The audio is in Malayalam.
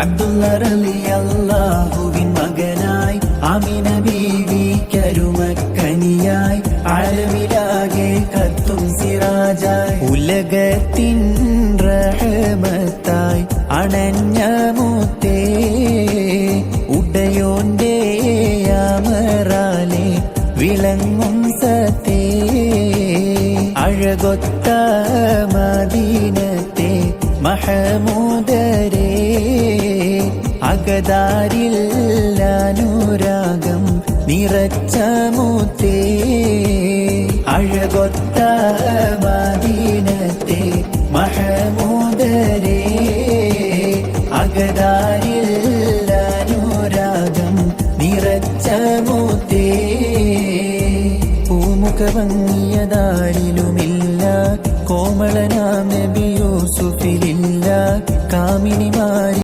അബ്ദുള്ള റളിയല്ലാഹുവിൻ മകനായി ആമിന ബീവി കരുമക്കനിയായി ആലമിലാകെ കത്തും സിറാജായി ഉലകത്തിൻ റഹ്മത്തായി അണഞ്ഞ മുത്തേ ഉടയോന്റെ അമറാലെ വിളങ്ങും സത്തേ അഴകൊത്ത മദീനത്തെ മഹമൂദരേ അകതാരിൽ അനുരാഗം നിറച്ച മുത്തേ അഴകൊത്ത മദീനത്തെ മഹമൂദരേ അകതാരിൽ അനുരാഗം നിറച്ച മുത്തേ പൂമുഖഭംഗിയതാരിലുമില്ല കോമളനാം നബി യൂസുഫിലില്ല കാമിനിമാരി